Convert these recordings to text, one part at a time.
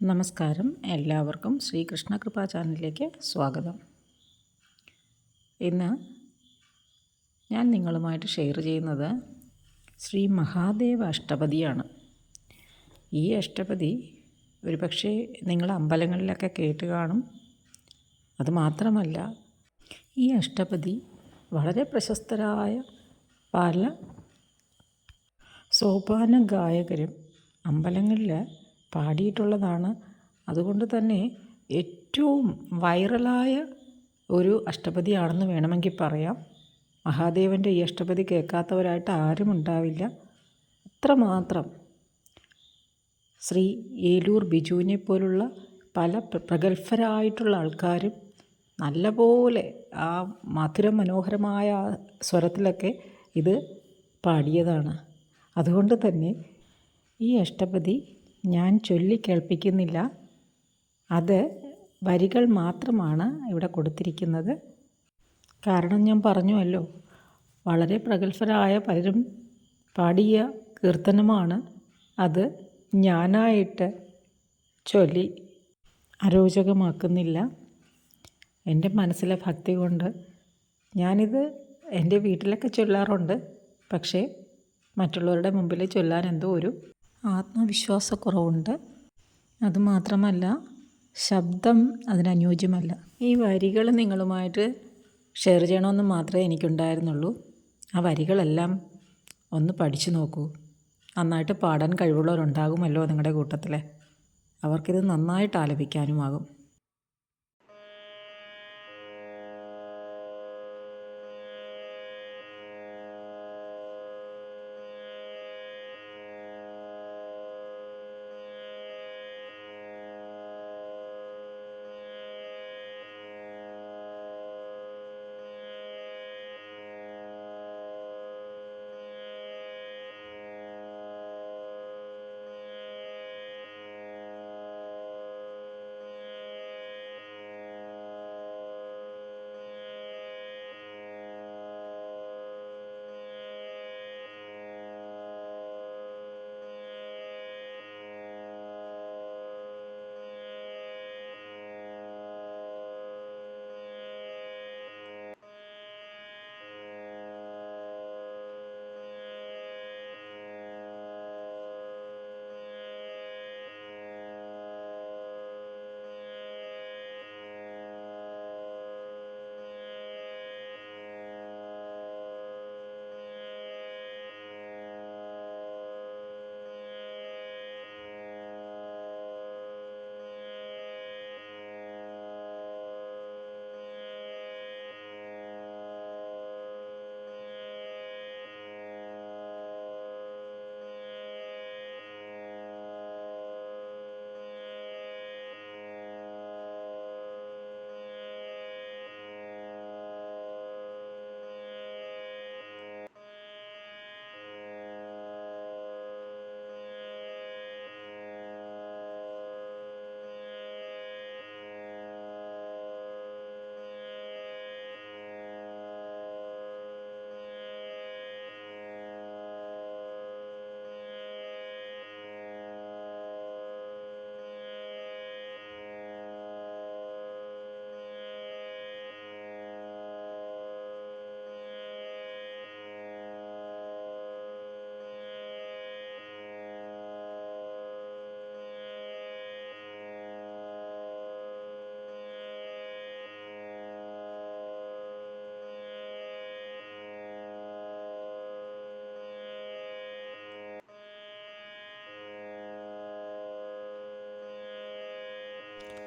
നമസ്കാരം. എല്ലാവർക്കും ശ്രീകൃഷ്ണ കൃപാ ചാനലിലേക്ക് സ്വാഗതം. ഇന്ന് ഞാൻ നിങ്ങളുമായിട്ട് ഷെയർ ചെയ്യുന്നത് ശ്രീ മഹാദേവ അഷ്ടപദിയാണ്. ഈ അഷ്ടപദി ഒരുപക്ഷെ നിങ്ങൾ അമ്പലങ്ങളിലൊക്കെ കേട്ട് കാണും. അതുമാത്രമല്ല, ഈ അഷ്ടപദി വളരെ പ്രശസ്തരായ പല സോപാന ഗായകരും അമ്പലങ്ങളിൽ പാടിയിട്ടുള്ളതാണ്. അതുകൊണ്ട് തന്നെ ഏറ്റവും വൈറലായ ഒരു അഷ്ടപദിയാണെന്ന് വേണമെങ്കിൽ പറയാം. മഹാദേവൻ്റെ ഈ അഷ്ടപദി കേൾക്കാത്തവരായിട്ട് ആരും ഉണ്ടാവില്ല. അത്രമാത്രം ശ്രീ ഏലൂർ ബിജുവിനെ പോലുള്ള പല പ്രഗത്ഭരായിട്ടുള്ള ആൾക്കാരും നല്ലപോലെ ആ മധുരമനോഹരമായ സ്വരത്തിലൊക്കെ ഇത് പാടിയതാണ്. അതുകൊണ്ട് തന്നെ ഈ അഷ്ടപദി ഞാൻ ചൊല്ലിക്കേൾപ്പിക്കുന്നില്ല. അത് വരികൾ മാത്രമാണ് ഇവിടെ കൊടുത്തിരിക്കുന്നത്. കാരണം ഞാൻ പറഞ്ഞുവല്ലോ, വളരെ പ്രഗത്ഭരായ പലരും പാടിയ കീർത്തനമാണ്. അത് ഞാനായിട്ട് ചൊല്ലി അരോചകമാക്കുന്നില്ല. എൻ്റെ മനസ്സിലെ ഭക്തി കൊണ്ട് ഞാനിത് എൻ്റെ വീട്ടിലൊക്കെ ചൊല്ലാറുണ്ട്. പക്ഷേ മറ്റുള്ളവരുടെ മുമ്പിൽ ചൊല്ലാൻ എന്തോ ഒരു ആത്മവിശ്വാസക്കുറവുണ്ട്. അതുമാത്രമല്ല, ശബ്ദം അതിനനുയോജ്യമല്ല. ഈ വരികൾ നിങ്ങളുമായിട്ട് ഷെയർ ചെയ്യണമെന്ന് മാത്രമേ എനിക്കുണ്ടായിരുന്നുള്ളൂ. ആ വരികളെല്ലാം ഒന്ന് പഠിച്ചു നോക്കൂ. നന്നായിട്ട് പാടാൻ കഴിവുള്ളവരുണ്ടാകുമല്ലോ നിങ്ങളുടെ കൂട്ടത്തിൽ. അവർക്കിത് നന്നായിട്ട് ആലപിക്കാനുമാകും.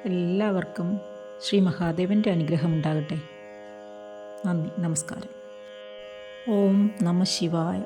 എല്ലാവർക്കും ശ്രീ മഹാദേവൻ്റെ അനുഗ്രഹം ഉണ്ടാകട്ടെ. നന്ദി, നമസ്കാരം. ഓം നമഃ ശിവായ.